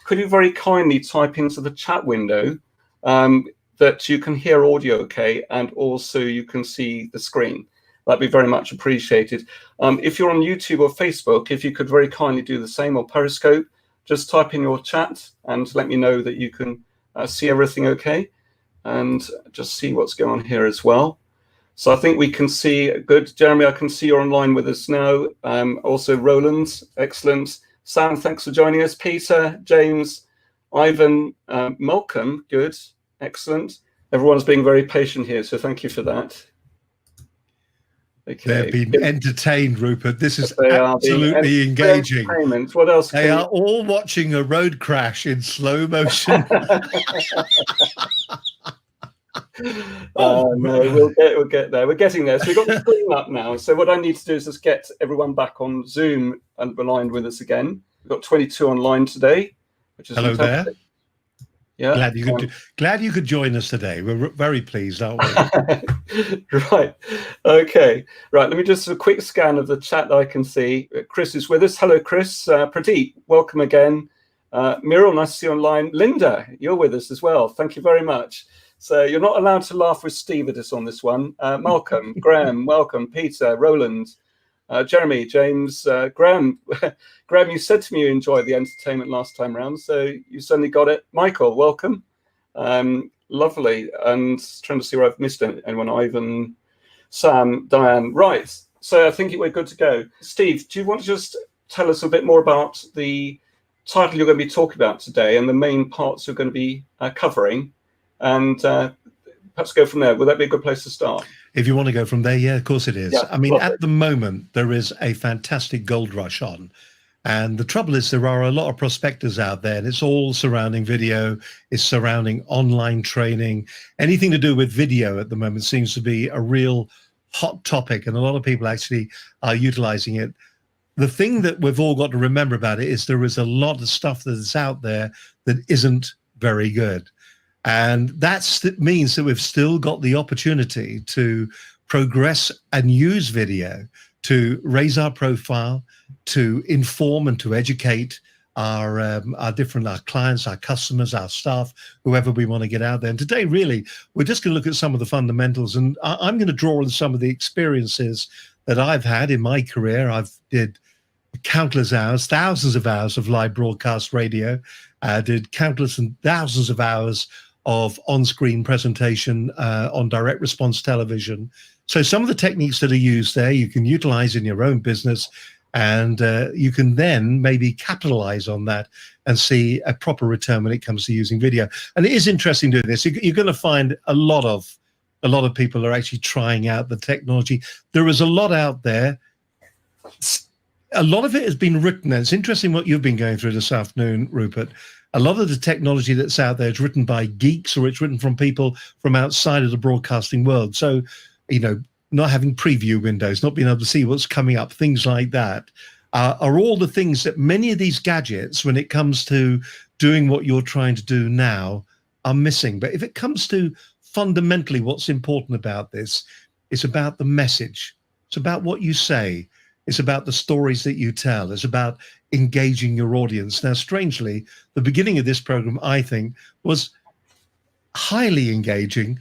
could you very kindly type into the chat window that you can hear audio okay, and also you can see the screen? That'd be very much appreciated. If you're on YouTube or Facebook, if you could very kindly do the same, or Periscope, just type in your chat and let me know that you can see everything okay, and just see what's going on here as well. So I think we can see good. Jeremy, I can see you're online with us now. Also Roland, excellent. Sam, thanks for joining us. Peter, James, Ivan, Malcolm, good, excellent. Everyone's being very patient here, so thank you for that. Okay. They've been entertained, Rupert. This is absolutely engaging. What else? They are all watching a road crash in slow motion. No, we'll get there. We're getting there. So we've got the screen up now. So what I need to do is just get everyone back on Zoom and aligned with us again. We've got 22 online today, which is hello fantastic. There. Yeah, glad you could join us today. We're very pleased, aren't we? Right. Okay. Right. Let me just do a quick scan of the chat that I can see. Chris is with us. Hello, Chris. Pradeep, welcome again. Muriel, nice to see you online. Linda, you're with us as well. Thank you very much. So you're not allowed to laugh with Steve at us on this one. Malcolm, Graham, welcome. Peter, Roland, Jeremy, James, Graham. Graham, you said to me you enjoyed the entertainment last time around, so you certainly got it. Michael, welcome. Lovely. And trying to see where I've missed anyone. Ivan, Sam, Diane. Right. So I think we're good to go. Steve, do you want to just tell us a bit more about the title you're going to be talking about today and the main parts you're going to be covering? And perhaps go from there. Would that be a good place to start? If you want to go from there, yeah, of course it is. Yeah, I mean, at the moment, there is a fantastic gold rush on. And the trouble is there are a lot of prospectors out there, and it's all surrounding video, it's surrounding online training. Anything to do with video at the moment seems to be a real hot topic, and a lot of people actually are utilizing it. The thing that we've all got to remember about it is there is a lot of stuff that is out there that isn't very good. And that means that we've still got the opportunity to progress and use video to raise our profile, to inform and to educate our clients, our customers, our staff, whoever we want to get out there. And today, really, we're just going to look at some of the fundamentals. And I'm going to draw on some of the experiences that I've had in my career. I've did countless hours, thousands of hours of live broadcast radio. I did countless and thousands of hours of on-screen presentation on direct response television. So some of the techniques that are used there, you can utilize in your own business, and you can then maybe capitalize on that and see a proper return when it comes to using video. And it is interesting doing this. You're going to find a lot of people are actually trying out the technology. There is a lot out there. A lot of it has been written. And it's interesting what you've been going through this afternoon, Rupert. A lot of the technology that's out there is written by geeks, or it's written from people from outside of the broadcasting world. So, you know, not having preview windows, not being able to see what's coming up, things like that, are all the things that many of these gadgets, when it comes to doing what you're trying to do now, are missing. But if it comes to fundamentally what's important about this, it's about the message. It's about what you say. It's about the stories that you tell. It's about engaging your audience. Now, strangely, the beginning of this program, I think, was highly engaging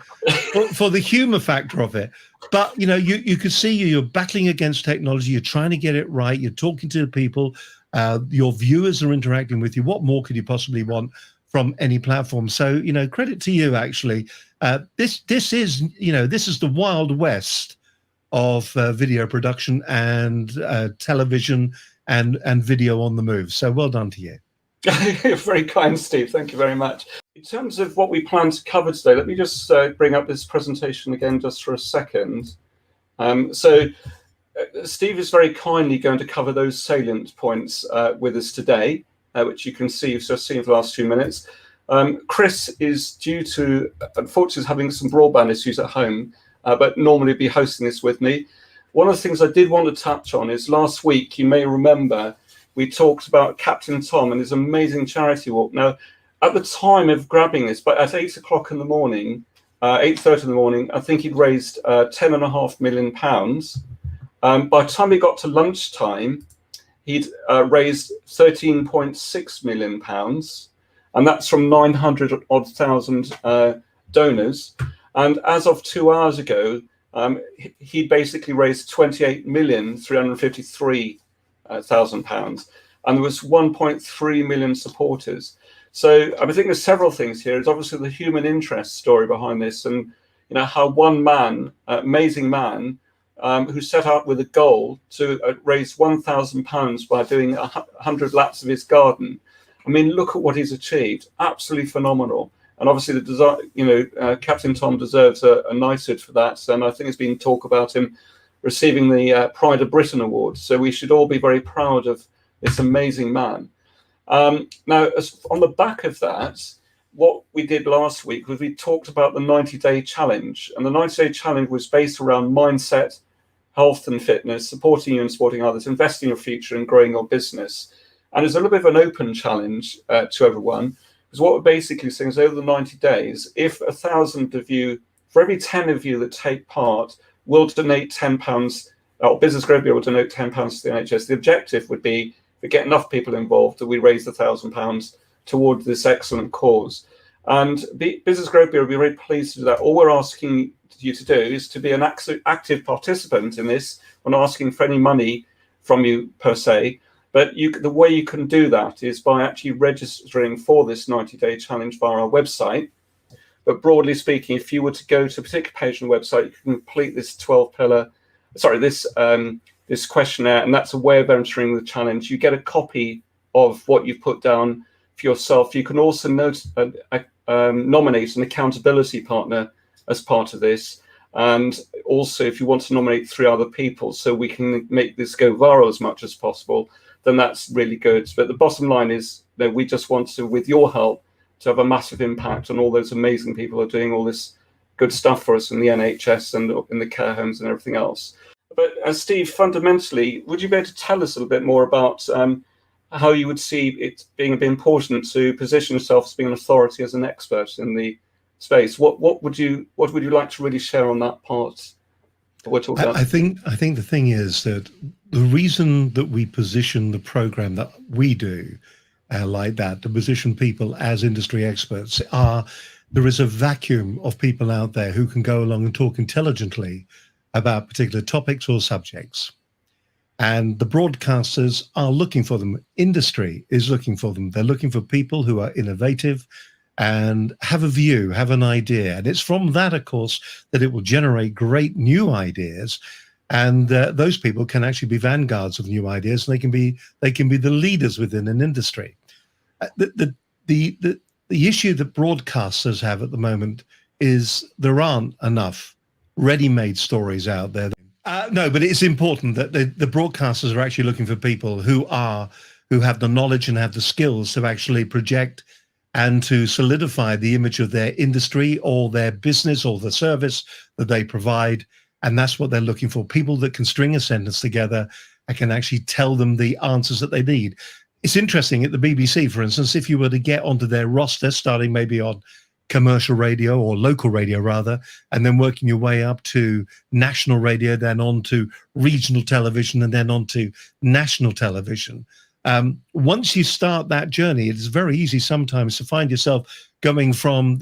for the humor factor of it. But, you know, you could see you're battling against technology. You're trying to get it right. You're talking to the people. Your viewers are interacting with you. What more could you possibly want from any platform? So, you know, credit to you, actually. This is the Wild West of video production and television and video on the move. So well done to you. You're very kind, Steve. Thank you very much. In terms of what we plan to cover today, let me just bring up this presentation again just for a second. Steve is very kindly going to cover those salient points with us today, which you can see, you've just seen for the last few minutes. Chris is due to, unfortunately, having some broadband issues at home, but normally be hosting this with me. One of the things I did want to touch on is last week, you may remember, we talked about Captain Tom and his amazing charity walk. Now, at the time of grabbing this, but at 8 o'clock in the morning, 8:30 in the morning, I think he'd raised £10.5 million. By the time we got to lunchtime, he'd raised £13.6 million. and that's from 900 odd thousand donors. And as of 2 hours ago, he basically raised £28,353,000, and there was 1.3 million supporters. So I think there's several things here. It's obviously the human interest story behind this, and how one man, amazing man, who set out with a goal to raise £1,000 by doing 100 laps of his garden. I mean, look at what he's achieved. Absolutely phenomenal. And obviously, Captain Tom deserves a knighthood for that. And I think there's been talk about him receiving the Pride of Britain award. So we should all be very proud of this amazing man. Now, on the back of that, what we did last week was we talked about the 90-day challenge. And the 90-day challenge was based around mindset, health and fitness, supporting you and supporting others, investing in your future and growing your business. And it's a little bit of an open challenge to everyone. Because what we're basically saying is over the 90 days, if 1,000 of you, for every 10 of you that take part, will donate £10, or Business Growth will donate £10 to the NHS, the objective would be to get enough people involved that we raise £1,000 towards this excellent cause. And Business Growth will be very pleased to do that. All we're asking you to do is to be an active participant in this. We're not asking for any money from you per se. But the way you can do that is by actually registering for this 90-day challenge via our website. But broadly speaking, if you were to go to a particular page on the website, you can complete this this questionnaire, and that's a way of entering the challenge. You get a copy of what you've put down for yourself. You can also nominate an accountability partner as part of this. And also, if you want to nominate 3 other people so we can make this go viral as much as possible, then that's really good. But the bottom line is that we just want to, with your help, to have a massive impact on all those amazing people who are doing all this good stuff for us in the NHS and in the care homes and everything else. But Steve, fundamentally, would you be able to tell us a little bit more about how you would see it being important to position yourself as being an authority, as an expert in the space? What would you like to really share on that part? We're talking about? I think the thing is that the reason that we position the program that we do like that, to position people as industry experts, there is a vacuum of people out there who can go along and talk intelligently about particular topics or subjects. And the broadcasters are looking for them. Industry is looking for them. They're looking for people who are innovative and have a view, have an idea. And it's from that, of course, that it will generate great new ideas. And those people can actually be vanguards of new ideas, and they can be the leaders within an industry. The issue that broadcasters have at the moment is there aren't enough ready-made stories out there. No, but it's important that the broadcasters are actually looking for people who have the knowledge and have the skills to actually project and to solidify the image of their industry or their business or the service that they provide. And that's what they're looking for. People that can string a sentence together and can actually tell them the answers that they need. It's interesting at the BBC, for instance, if you were to get onto their roster, starting maybe on commercial radio or local radio rather, and then working your way up to national radio, then on to regional television, and then on to national television. Once you start that journey, it's very easy sometimes to find yourself going from,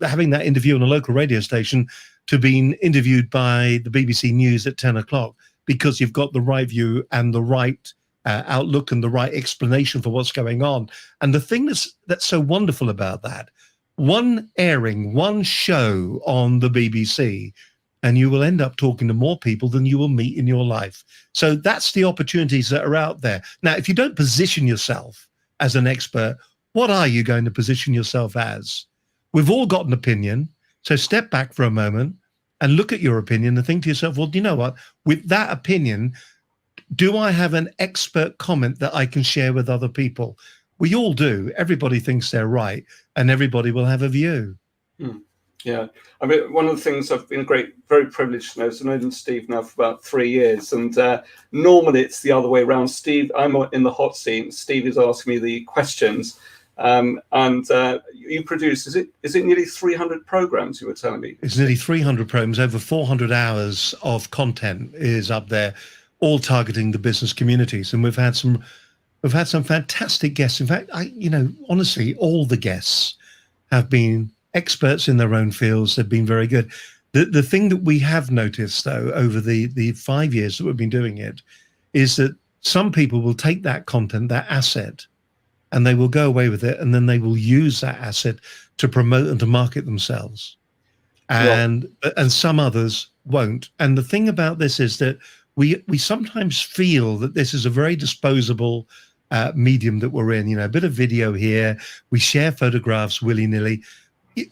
having that interview on a local radio station to being interviewed by the BBC News at 10 o'clock, because you've got the right view and the right outlook and the right explanation for what's going on. And the thing that's so wonderful about that, one airing, one show on the BBC, and you will end up talking to more people than you will meet in your life. So that's the opportunities that are out there. Now, if you don't position yourself as an expert, what are you going to position yourself as? We've all got an opinion. So step back for a moment and look at your opinion and think to yourself, well, do you know what? With that opinion, do I have an expert comment that I can share with other people? We all do. Everybody thinks they're right, and everybody will have a view. Yeah. I mean, one of the things I've been very privileged to know, so I've known Steve now for about 3 years, and normally it's the other way around. Steve, I'm in the hot seat. Steve is asking me the questions, and you produce, is it nearly 300 programs you were telling me? It's nearly 300 programs, over 400 hours of content is up there, all targeting the business communities. And we've had some We've had some fantastic guests. In fact, honestly, all the guests have been experts in their own fields. They've been very good. The thing that we have noticed, though, over the 5 years that we've been doing it, is that some people will take that content, that asset, and they will go away with it, and then they will use that asset to promote and to market themselves. And some others won't. And the thing about this is that we sometimes feel that this is a very disposable medium that we're in. A bit of video here, we share photographs willy-nilly.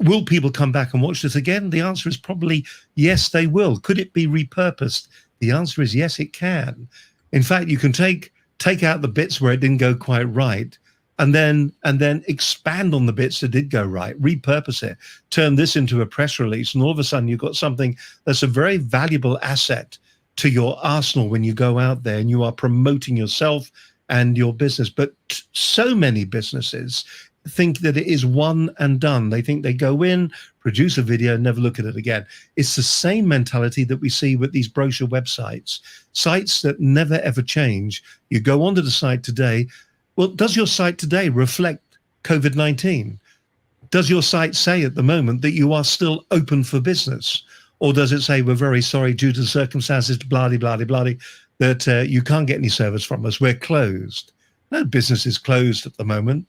Will people come back and watch this again? The answer is probably yes, they will. Could it be repurposed? The answer is yes, it can. In fact, you can take out the bits where it didn't go quite right, and then expand on the bits that did go right, repurpose it, turn this into a press release, and all of a sudden you've got something that's a very valuable asset to your arsenal when you go out there and you are promoting yourself and your business. But so many businesses think that it is one and done. They think they go in, produce a video, never look at it again. It's the same mentality that we see with these brochure websites, sites that never ever change. You go onto the site today. Well, does your site today reflect COVID-19? Does your site say at the moment that you are still open for business? Or does it say, we're very sorry due to circumstances, blah, blah, blah, blah, that you can't get any service from us, we're closed? No business is closed at the moment.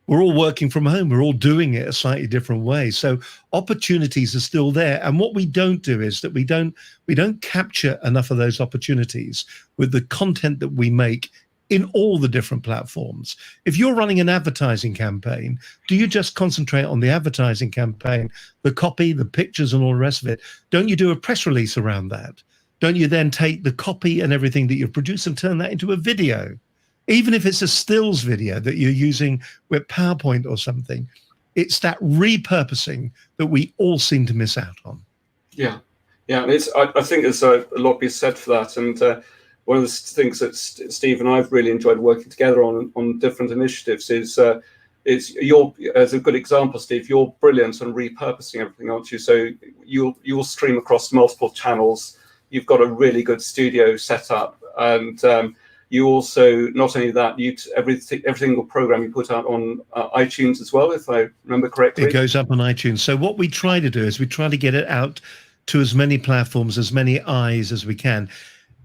We're all working from home. We're all doing it a slightly different way. So opportunities are still there. And what we don't do is that we don't capture enough of those opportunities with the content that we make in all the different platforms. If you're running an advertising campaign, do you just concentrate on the advertising campaign, the copy, the pictures, and all the rest of it? Don't you do a press release around that? Don't you then take the copy and everything that you've produced and turn that into a video? Even if it's a stills video that you're using with PowerPoint or something, it's that repurposing that we all seem to miss out on. Yeah. And I think there's a lot to be said for that. And one of the things that Steve and I've really enjoyed working together on different initiatives is as a good example, Steve, you're brilliant on repurposing everything, aren't you? So you'll stream across multiple channels. You've got a really good studio set up, and you also, not only that, every single program you put out on iTunes as well, if I remember correctly. It goes up on iTunes. So what we try to do is we try to get it out to as many platforms, as many eyes as we can.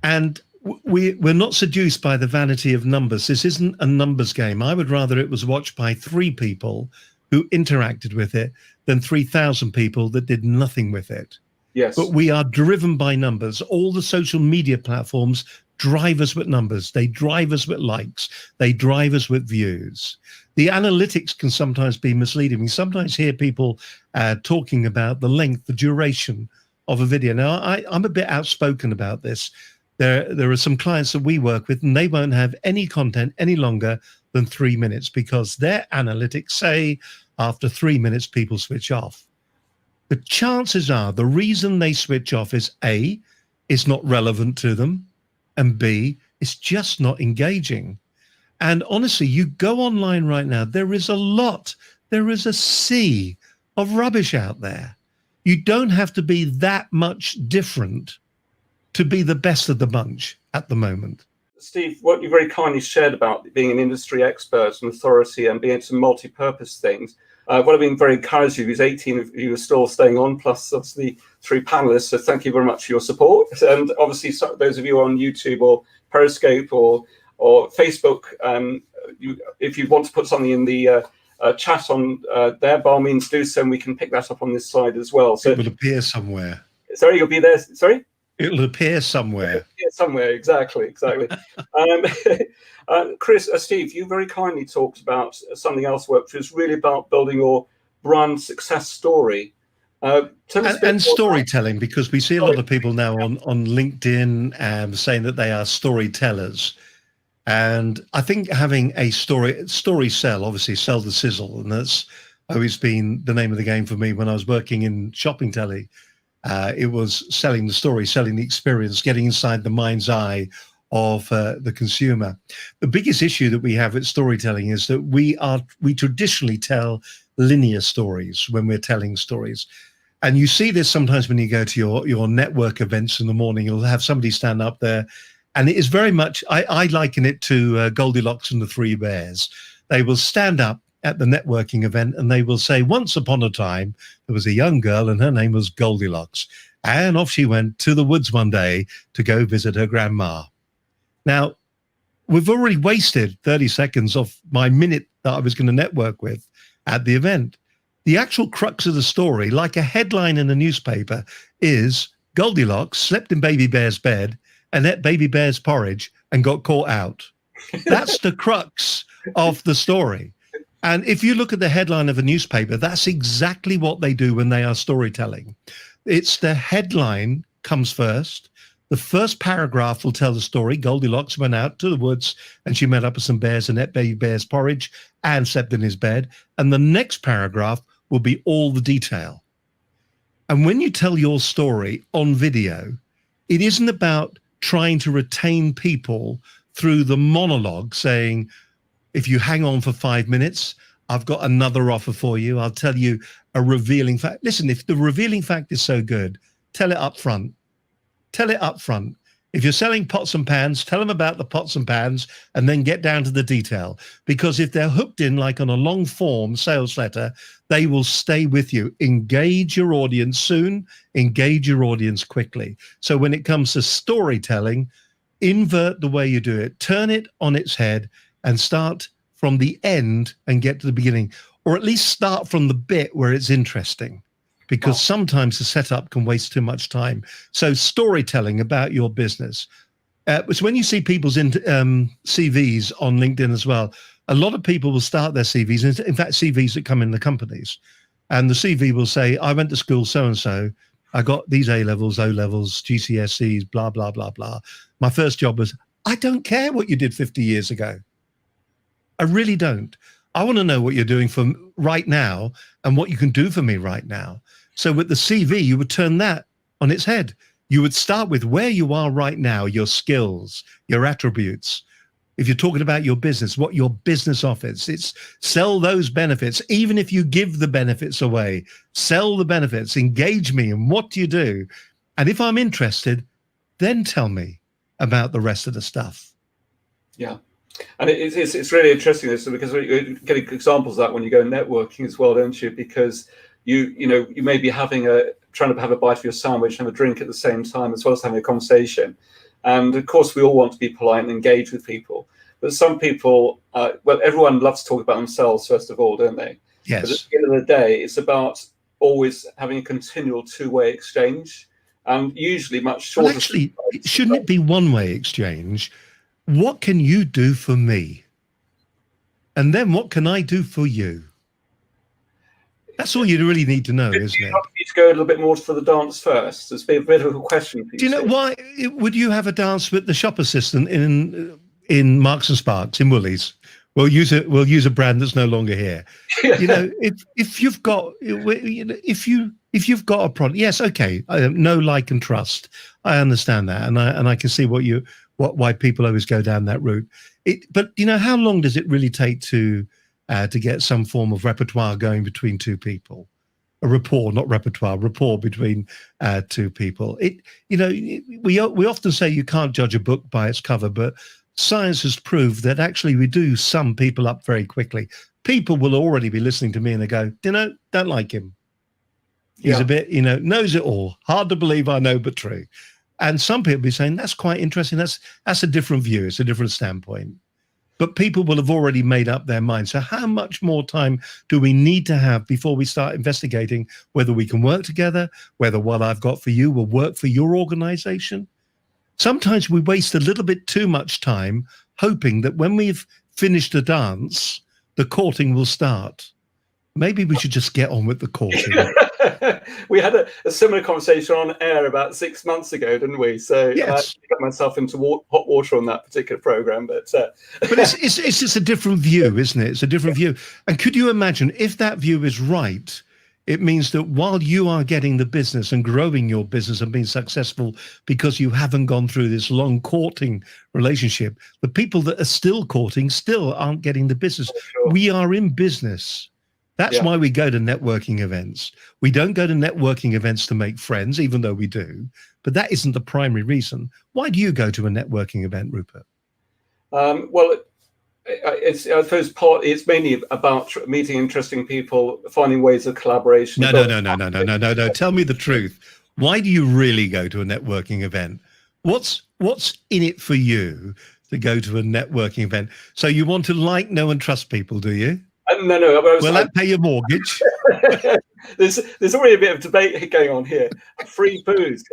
And we're not seduced by the vanity of numbers. This isn't a numbers game. I would rather it was watched by 3 people who interacted with it than 3,000 people that did nothing with it. Yes. But we are driven by numbers. All the social media platforms drive us with numbers. They drive us with likes. They drive us with views. The analytics can sometimes be misleading. We sometimes hear people talking about the length, the duration of a video. Now, I'm a bit outspoken about this. There are some clients that we work with, and they won't have any content any longer than 3 minutes because their analytics say after 3 minutes, people switch off. The chances are the reason they switch off is A, it's not relevant to them, and B, it's just not engaging. And honestly, you go online right now, there is a sea of rubbish out there. You don't have to be that much different to be the best of the bunch at the moment. Steve, what you very kindly shared about being an industry expert and authority and being able to multi-purpose things, what I've been very encouraged with is 18 of you are still staying on, plus obviously 3 panelists. So thank you very much for your support. And obviously, those of you on YouTube or Periscope or Facebook, if you want to put something in the chat on there, by all means do so, and we can pick that up on this slide as well. So it will appear somewhere. Sorry, you'll be there. Sorry? It'll appear somewhere. Yeah, somewhere, exactly. Chris, Steve, you very kindly talked about something else, which was really about building your brand success story. And storytelling, because we see a lot of people now on LinkedIn saying that they are storytellers. And I think having a story sell, obviously sell the sizzle, and that's always been the name of the game for me when I was working in shopping telly. It was selling the story, selling the experience, getting inside the mind's eye of the consumer. The biggest issue that we have with storytelling is that we traditionally tell linear stories when we're telling stories. And you see this sometimes when you go to your network events in the morning. You'll have somebody stand up there And it is very much, I liken it to Goldilocks and the Three Bears. They will stand up at the networking event and they will say, once upon a time, there was a young girl and her name was Goldilocks. And off she went to the woods one day to go visit her grandma. Now, we've already wasted 30 seconds of my minute that I was going to network with at the event. The actual crux of the story, like a headline in a newspaper, is Goldilocks slept in Baby Bear's bed and ate Baby Bear's porridge and got caught out. That's the crux of the story. And if you look at the headline of a newspaper, that's exactly what they do when they are storytelling. It's the headline comes first. The first paragraph will tell the story. Goldilocks went out to the woods and she met up with some bears and ate Baby Bear's porridge and slept in his bed. And the next paragraph will be all the detail. And when you tell your story on video, it isn't about trying to retain people through the monologue saying, if you hang on for 5 minutes, I've got another offer for you. I'll tell you a revealing fact. Listen, if the revealing fact is so good, tell it up front. Tell it up front. If you're selling pots and pans, tell them about the pots and pans and then get down to the detail. Because if they're hooked in like on a long form sales letter, they will stay with you. Engage your audience soon, engage your audience quickly. So when it comes to storytelling, invert the way you do it, turn it on its head and start from the end and get to the beginning, or at least start from the bit where it's interesting. Because sometimes the setup can waste too much time. So storytelling about your business. So when you see people's CVs on LinkedIn as well, a lot of people will start their CVs, in fact, CVs that come in the companies. And the CV will say, I went to school so-and-so. I got these A-levels, O-levels, GCSEs, blah, blah, blah, blah. My first job was, I don't care what you did 50 years ago. I really don't. I want to know what you're doing for right now and what you can do for me right now. So with the CV, you would turn that on its head. You would start with where you are right now, your skills, your attributes. If you're talking about your business, what your business offers, it's sell those benefits. Even if you give the benefits away, sell the benefits, engage me. And what do you do? And if I'm interested, then tell me about the rest of the stuff. Yeah. And it's really interesting this because you're getting examples of that when you go networking as well, don't you? Because you may be trying to have a bite of your sandwich and have a drink at the same time, as well as having a conversation. And of course, we all want to be polite and engage with people. But some people, everyone loves to talk about themselves, first of all, don't they? Yes. But at the end of the day, it's about always having a continual two-way exchange, and usually much shorter. Well, actually, shouldn't it be one-way exchange? What can you do for me? And then what can I do for you? That's all you really need to know, isn't it? You need to go a little bit more for the dance first. It's a bit of a question for you. Do you know why would you have a dance with the shop assistant in Marks and Sparks in Woolies? We'll use a brand that's no longer here. You know, if you've got a product, yes, okay, know, like, and trust. I understand that, and I can see why people always go down that route. But you know, how long does it really take to get some form of repertoire going between two people? A rapport, not repertoire, rapport between two people. We often say you can't judge a book by its cover, but science has proved that actually we do sum people up very quickly. People will already be listening to me and they go, don't like him. He's a bit, knows it all. Hard to believe, I know, but true. And some people will be saying, that's quite interesting. That's a different view. It's a different standpoint. But people will have already made up their mind. So how much more time do we need to have before we start investigating whether we can work together, whether what I've got for you will work for your organization? Sometimes we waste a little bit too much time hoping that when we've finished the dance, the courting will start. Maybe we should just get on with the courting. We had a similar conversation on air about 6 months ago, didn't we? So yes. I got myself into hot water on that particular program. But it's just a different view, isn't it? It's a different view. And could you imagine if that view is right? It means that while you are getting the business and growing your business and being successful because you haven't gone through this long courting relationship, the people that are still courting still aren't getting the business. Sure. We are in business That's why we go to networking events. We don't go to networking events to make friends, even though we do, but that isn't the primary reason. Why do you go to a networking event, Rupert? Well, I suppose it's mainly about meeting interesting people, finding ways of collaboration. No. Tell me the truth. Why do you really go to a networking event? What's in it for you to go to a networking event? So you want to like, know, and trust people, do you? No. Will that pay your mortgage? There's already a bit of debate going on here. Free booze,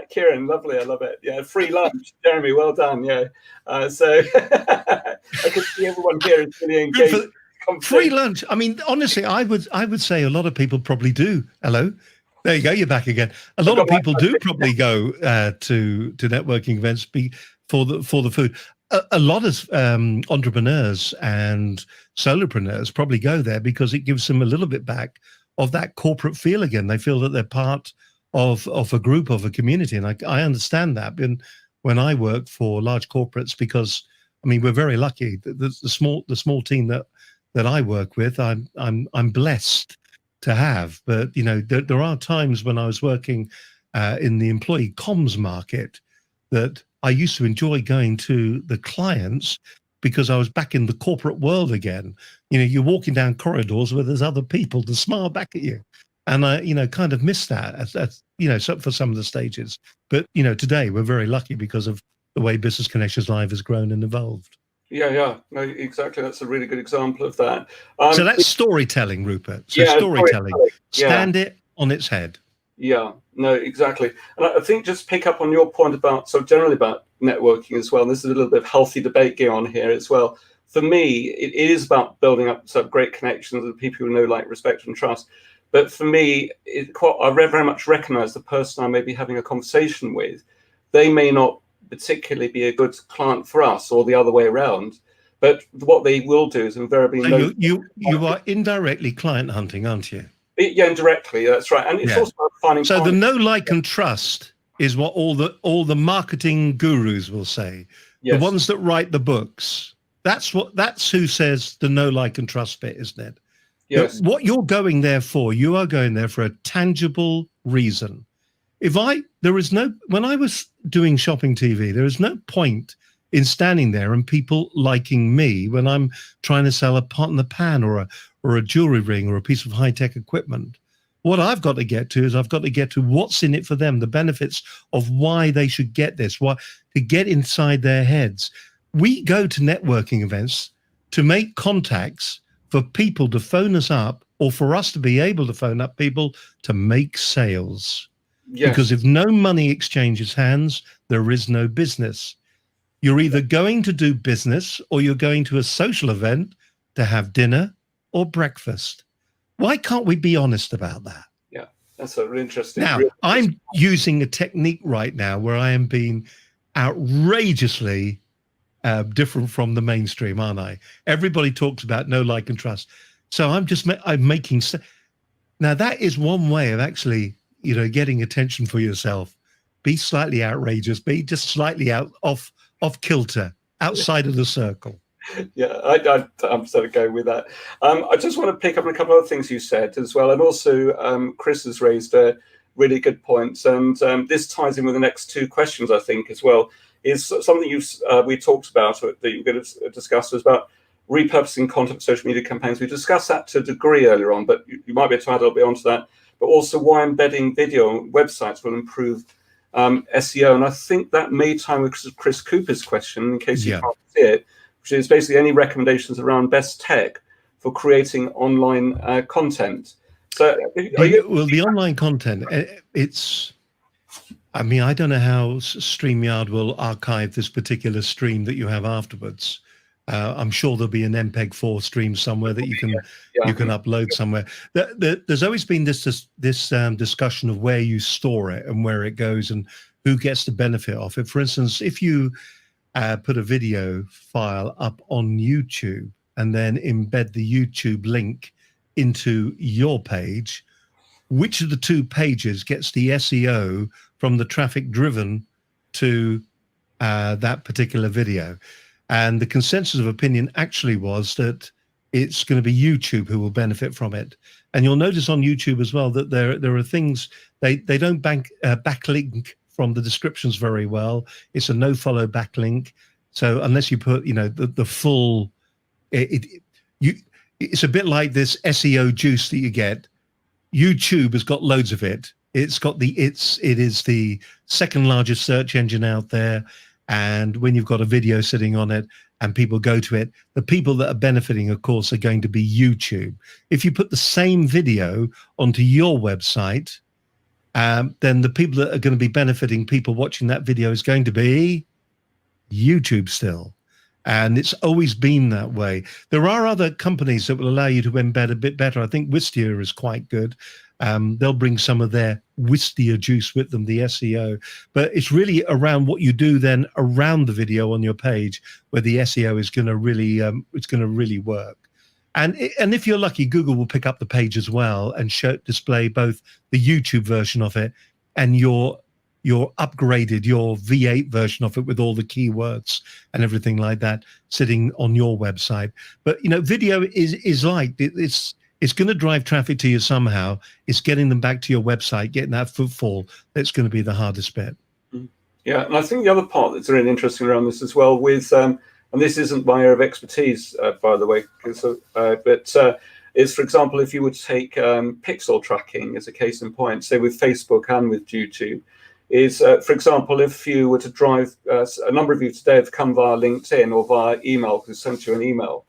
Kieran, lovely, I love it. Yeah, free lunch, Jeremy, well done. Yeah, so I can see everyone here is really engaged. Free lunch. I mean, honestly, I would say a lot of people probably do. Hello, there you go. You're back again. A lot of people do probably go to networking events for the food. A lot of entrepreneurs and solopreneurs probably go there because it gives them a little bit back of that corporate feel again. They feel that they're part of a group, of a community, and I understand that. And when I work for large corporates, because I mean we're very lucky. The small team that I work with, I'm blessed to have. But you know, there are times when I was working in the employee comms market that I used to enjoy going to the clients because I was back in the corporate world again. You know, you're walking down corridors where there's other people to smile back at you. And I, you know, kind of missed that, for some of the stages. But, you know, today we're very lucky because of the way Business Connections Live has grown and evolved. Yeah. No, exactly. That's a really good example of that. So that's storytelling, Rupert. So storytelling. Stand it on its head. Yeah, no, exactly. And I think just pick up on your point about generally about networking as well. And this is a little bit of healthy debate going on here as well. For me, it is about building up great connections with people who know, like, respect and trust. But for me, I very much recognize the person I may be having a conversation with. They may not particularly be a good client for us, or the other way around. But what they will do is invariably know. You are indirectly client hunting, aren't you? Yeah, indirectly, that's right. And it's also about finding. So the know, like, and trust is what all the marketing gurus will say. Yes. The ones that write the books. That's who says the know, like, and trust bit, isn't it? Yes. What you're going there for, you are going there for a tangible reason. When I was doing shopping TV, there is no point in standing there and people liking me when I'm trying to sell a pot in the pan or a jewelry ring or a piece of high-tech equipment. What I've got to get to is I've got to get to what's in it for them, the benefits of why they should get this, to get inside their heads. We go to networking events to make contacts for people to phone us up, or for us to be able to phone up people to make sales. Yes. Because if no money exchanges hands, there is no business. You're either going to do business or you're going to a social event to have dinner or breakfast. Why can't we be honest about that? Yeah, that's a really interesting. Now, I'm using a technique right now where I am being outrageously different from the mainstream, aren't I? Everybody talks about know, like, and trust. So I'm making. Now, that is one way of actually, you know, getting attention for yourself. Be slightly outrageous. Be just slightly off kilter, outside of the circle. Yeah, I'm sort of going with that. I just want to pick up on a couple of other things you said as well. And also, Chris has raised a really good point. And this ties in with the next two questions, I think, as well. Is something we talked about, that you're going to discuss, was about repurposing content for social media campaigns. We discussed that to a degree earlier on, but you might be able to add a little bit onto that. But also why embedding video on websites will improve SEO. And I think that may tie with Chris Cooper's question, in case you can't see it, which is basically any recommendations around best tech for creating online content. So, the online content, I mean, I don't know how StreamYard will archive this particular stream that you have afterwards. I'm sure there'll be an MPEG-4 stream somewhere that you can upload somewhere. There's always been this discussion of where you store it and where it goes and who gets the benefit of it. For instance, if you put a video file up on YouTube and then embed the YouTube link into your page, which of the two pages gets the SEO from the traffic driven to that particular video? And the consensus of opinion actually was that it's going to be YouTube who will benefit from it. And you'll notice on YouTube as well that there are things they don't backlink from the descriptions very well. It's a no follow backlink. So unless you put, you know, the full, it's a bit like this SEO juice that you get. YouTube has got loads of it. It is the second largest search engine out there. And when you've got a video sitting on it and people go to it, the people that are benefiting, of course, are going to be YouTube. If you put the same video onto your website, then the people that are going to be benefiting people watching that video is going to be YouTube still. And it's always been that way. There are other companies that will allow you to embed a bit better. I think Wistia is quite good. They'll bring some of their Wistia juice with them, the SEO. But it's really around what you do then around the video on your page where the SEO is going to really, it's going to really work. And if you're lucky, Google will pick up the page as well and display both the YouTube version of it and your upgraded, your V8 version of it with all the keywords and everything like that sitting on your website. But, you know, video is like, it's going to drive traffic to you somehow. It's getting them back to your website, getting that footfall. That's going to be the hardest bit. Yeah, and I think the other part that's really interesting around this as well with, and this isn't my area of expertise, by the way, but is, for example, if you would take pixel tracking as a case in point, say with Facebook and with YouTube, is, for example, if you were to drive, a number of you today have come via LinkedIn or via email, because sent you an email.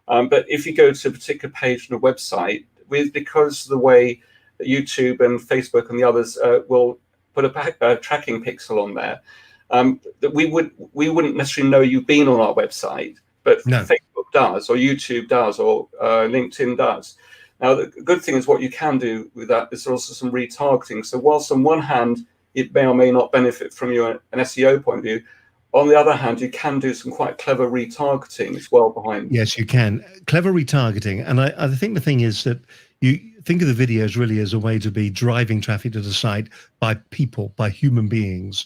But if you go to a particular page on a website, because the way that YouTube and Facebook and the others will put a tracking pixel on there, that we wouldn't necessarily know you've been on our website, but no. Facebook does, or YouTube does, or LinkedIn does. Now, the good thing is what you can do with that is also some retargeting. So whilst on one hand, it may or may not benefit from you an SEO point of view, on the other hand, you can do some quite clever retargeting as well behind. Yes, you can. Clever retargeting. And I think the thing is that you think of the videos really as a way to be driving traffic to the site by people, by human beings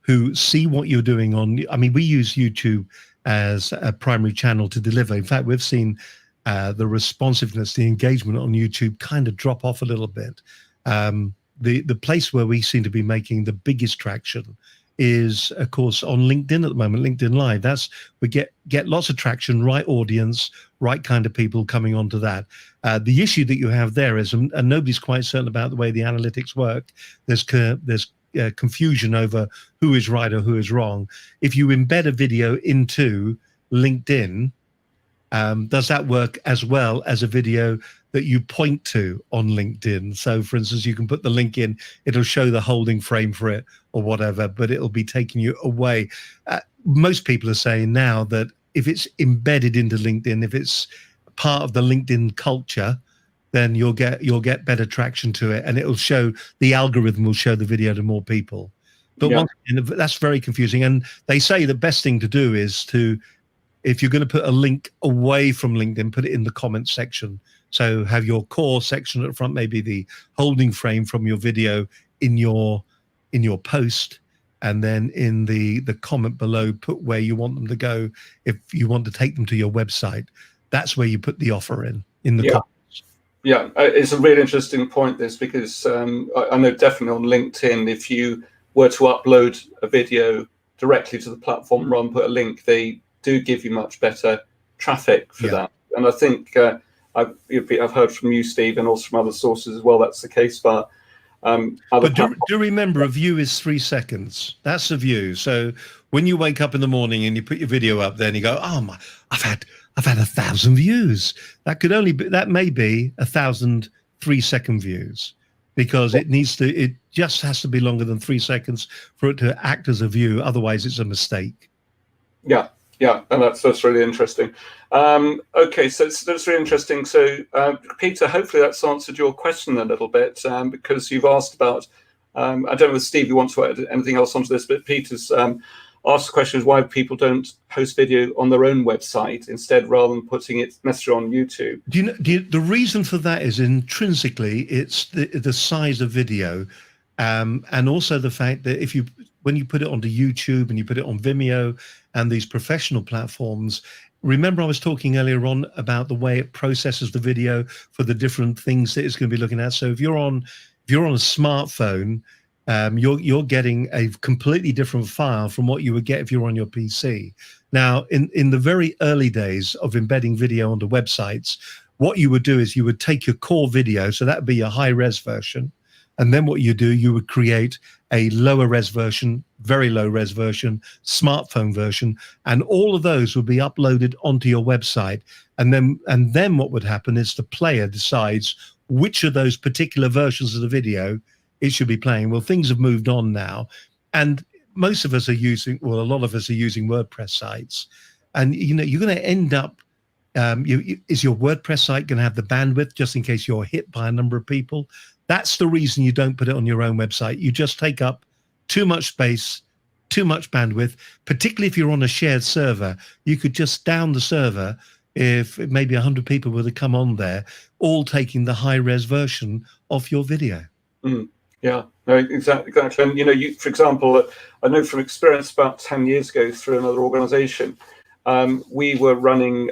who see what you're doing on. I mean, we use YouTube as a primary channel to deliver. In fact, we've seen the responsiveness, the engagement on YouTube kind of drop off a little bit. The place where we seem to be making the biggest traction is, of course, on LinkedIn at the moment, LinkedIn Live. That's, we get lots of traction, right audience, right kind of people coming onto that. The issue that you have there is, and nobody's quite certain about the way the analytics work, there's confusion over who is right or who is wrong. If you embed a video into LinkedIn, does that work as well as a video that you point to on LinkedIn? So, for instance, you can put the link in, it'll show the holding frame for it or whatever, but it'll be taking you away. Most people are saying now that if it's embedded into LinkedIn, if it's part of the LinkedIn culture, then you'll get better traction to it, and it'll show, the algorithm will show the video to more people. But yeah, that's very confusing. And they say the best thing to do is to, if you're going to put a link away from LinkedIn, put it in the comments section. So have your core section at the front, maybe the holding frame from your video in your post, and then in the comment below, put where you want them to go. If you want to take them to your website, that's where you put the offer in the comments. Yeah, it's a really interesting point, this, because I know definitely on LinkedIn, if you were to upload a video directly to the platform rather than put a link, they do give you much better traffic for that. And I think I've heard from you, Steve, and also from other sources as well, that's the case. But do remember, a view is 3 seconds. That's a view. So when you wake up in the morning and you put your video up there and you go, oh my, I've had 1,000 views. That may be 1,000 3-second views, because it just has to be longer than 3 seconds for it to act as a view. Otherwise, it's a mistake. Yeah. Yeah, and that's really interesting. Okay, so that's really interesting. So, Peter, hopefully that's answered your question a little bit, because you've asked about, I don't know if Steve, you want to add anything else onto this, but Peter's asked the question is why people don't post video on their own website instead, rather than putting it necessarily on YouTube. The reason for that is intrinsically, it's the size of video, and also the fact that when you put it onto YouTube and you put it on Vimeo and these professional platforms, remember I was talking earlier on about the way it processes the video for the different things that it's going to be looking at. So if you're on a smartphone, you're getting a completely different file from what you would get if you're on your PC. Now, in the very early days of embedding video onto websites, what you would do is you would take your core video, so that would be your high-res version, and then what you do, you would create a lower res version, very low res version, smartphone version, and all of those would be uploaded onto your website. And then what would happen is the player decides which of those particular versions of the video it should be playing. Well, things have moved on now, and most of us are using, well, a lot of us are using WordPress sites, and you're going to end up. Is your WordPress site going to have the bandwidth just in case you're hit by a number of people? That's the reason you don't put it on your own website. You just take up too much space, too much bandwidth, particularly if you're on a shared server. You could just down the server if maybe 100 people were to come on there, all taking the high-res version of your video. Yeah, no, exactly. And, for example, I know from experience about 10 years ago through another organization, we were running,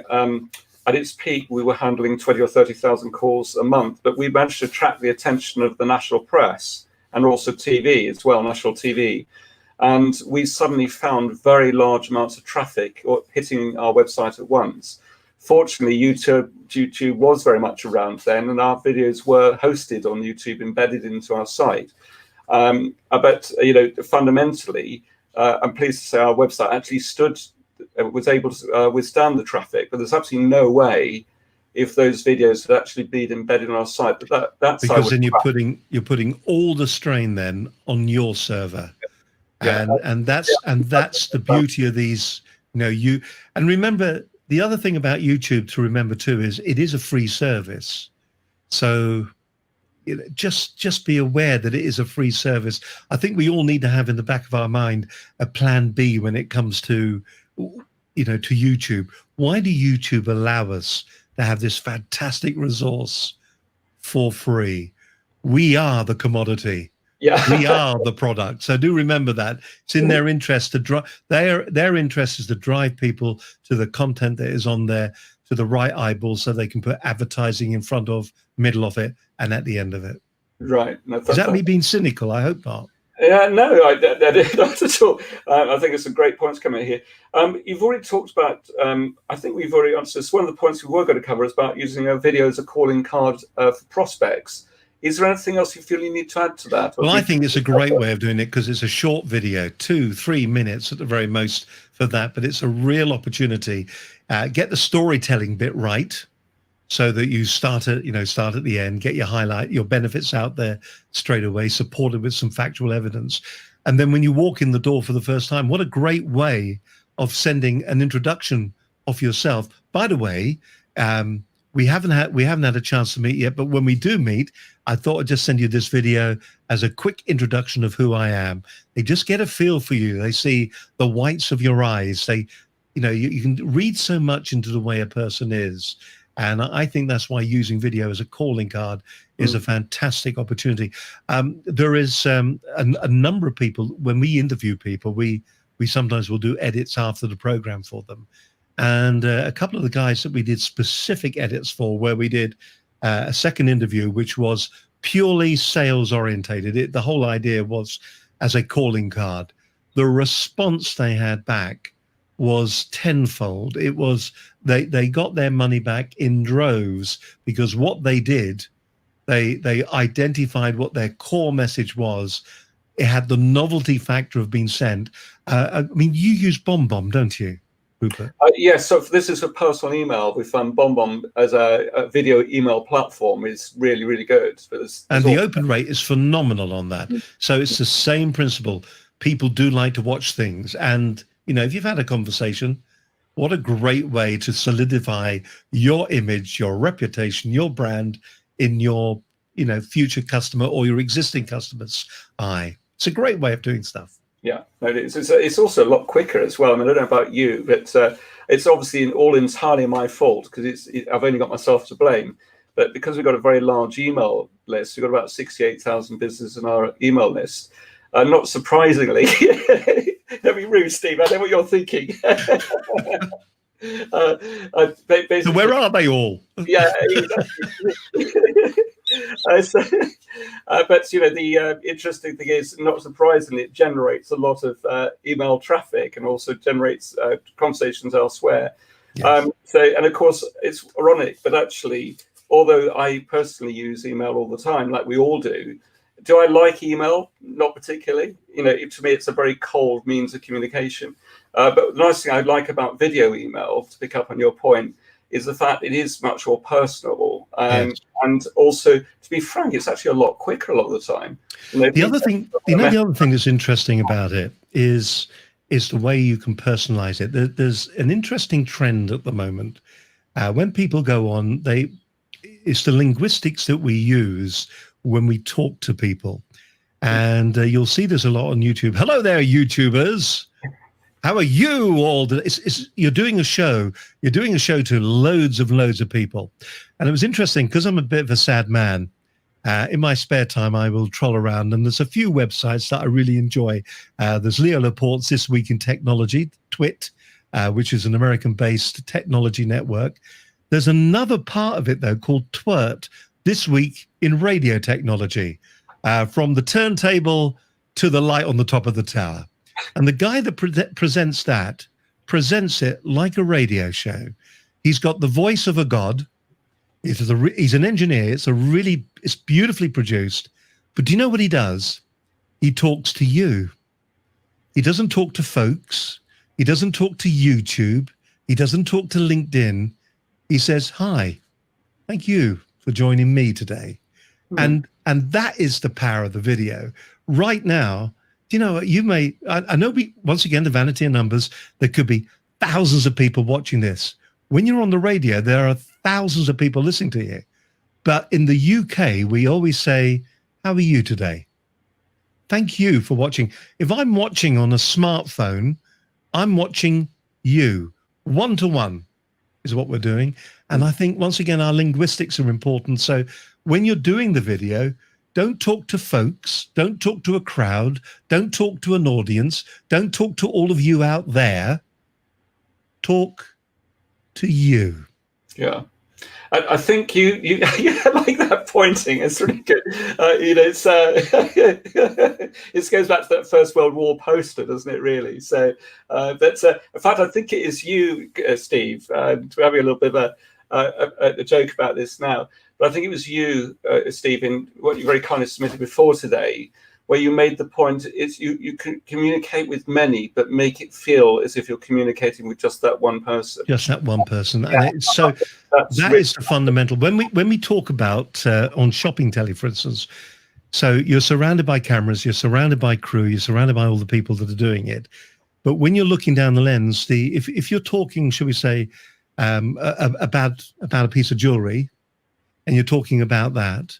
at its peak, we were handling 20 or 30,000 calls a month, but we managed to attract the attention of the national press and also TV as well, national TV. And we suddenly found very large amounts of traffic or hitting our website at once. Fortunately, YouTube was very much around then, and our videos were hosted on YouTube, embedded into our site. But fundamentally, I'm pleased to say our website actually was able to withstand the traffic. But there's absolutely no way if those videos had actually been embedded on our site. But that's because then you're putting all the strain then on your server, and that's the beauty of these. And remember. The other thing about YouTube to remember too is it is a free service. So just be aware that it is a free service. I think we all need to have in the back of our mind a plan B when it comes to, to YouTube. Why do YouTube allow us to have this fantastic resource for free? We are the commodity. Yeah. We are the product. So do remember that it's in their interest to drive. Their interest is to drive people to the content that is on there, to the right eyeballs, so they can put advertising in front of, middle of it, and at the end of it. Right. No, is that me being cynical? I hope not. Yeah, no, not at all. I think it's a great points coming here. You've already talked about. I think we've already answered this. One of the points we were going to cover is about using a video as a calling card for prospects. Is there anything else you feel you need to add to that? Well, I think it's a great way of doing it because it's a short video, 2-3 minutes at the very most for that, but it's a real opportunity. Get the storytelling bit right so that you start at the end, get your highlight, your benefits out there straight away, supported with some factual evidence. And then when you walk in the door for the first time, what a great way of sending an introduction of yourself. By the way, we haven't had a chance to meet yet, but when we do meet, I thought I'd just send you this video as a quick introduction of who I am. They just get a feel for you. They see the whites of your eyes. You can read so much into the way a person is. And I think that's why using video as a calling card is a fantastic opportunity. There is a number of people, when we interview people, we sometimes will do edits after the program for them. And a couple of the guys that we did specific edits for, where we did a second interview, which was purely sales orientated. The whole idea was as a calling card. The response they had back was tenfold. It was they got their money back in droves because what they did, they identified what their core message was. It had the novelty factor of being sent. I mean, you use BombBomb, don't you, Rupert? Yes, so this is a personal email. We found BombBomb as a video email platform is really, really good. And the open rate is phenomenal on that. So it's the same principle. People do like to watch things. And, if you've had a conversation, what a great way to solidify your image, your reputation, your brand in your, future customer or your existing customer's eye. It's a great way of doing stuff. Yeah, no, it's also a lot quicker as well. I mean, I don't know about you, but it's obviously all entirely my fault because I've only got myself to blame. But because we've got a very large email list, we've got about 68,000 businesses in our email list. Not surprisingly, don't be rude, Steve. I know what you're thinking. So where are they all? Yeah, exactly. So, but the interesting thing is, not surprisingly, it generates a lot of email traffic and also generates conversations elsewhere. Yes. And of course, it's ironic, but actually, although I personally use email all the time, like we all do I like email? Not particularly. To me, it's a very cold means of communication. But the nice thing I like about video email, to pick up on your point, is the fact it is much more personable. Yes. And also, to be frank, it's actually a lot quicker a lot of the time. The other thing, the other thing that's interesting about it is the way you can personalize it. There's an interesting trend at the moment. When people go on, it's the linguistics that we use when we talk to people. And you'll see this a lot on YouTube. Hello there, YouTubers. How are you all? You're doing a show. You're doing a show to loads of people. And it was interesting because I'm a bit of a sad man. In my spare time, I will troll around, and there's a few websites that I really enjoy. There's Leo Laporte's This Week in Technology, TWIT, which is an American-based technology network. There's another part of it, though, called TWIRT, This Week in Radio Technology, from the turntable to the light on the top of the tower. And the guy that presents it like a radio show. He's got the voice of a god. He's an engineer. It's beautifully produced. But do you know what he does? He talks to you. He doesn't talk to folks. He doesn't talk to YouTube. He doesn't talk to LinkedIn. He says, hi, thank you for joining me today. And that is the power of the video. Right now, I know once again, the vanity of numbers, there could be thousands of people watching this. When you're on the radio, there are thousands of people listening to you. But in the UK, we always say, how are you today? Thank you for watching. If I'm watching on a smartphone, I'm watching you. One-to-one is what we're doing. And I think, once again, our linguistics are important. So when you're doing the video, don't talk to folks, don't talk to a crowd, don't talk to an audience, don't talk to all of you out there. Talk to you. Yeah. I think you like that pointing. It's really good. It goes back to that First World War poster, doesn't it? Really. So, but in fact, I think it is you, Steve. We're having a little bit of a joke about this now, but I think it was you, Steve, in what you very kindly submitted before today, where you made the point: it's you can communicate with many, but make it feel as if you're communicating with just that one person. Just that one person. Yeah. And that is the fundamental. When we talk about on shopping telly, for instance, so you're surrounded by cameras, you're surrounded by crew, you're surrounded by all the people that are doing it. But when you're looking down the lens, if you're talking, shall we say, about a piece of jewelry, and you're talking about that.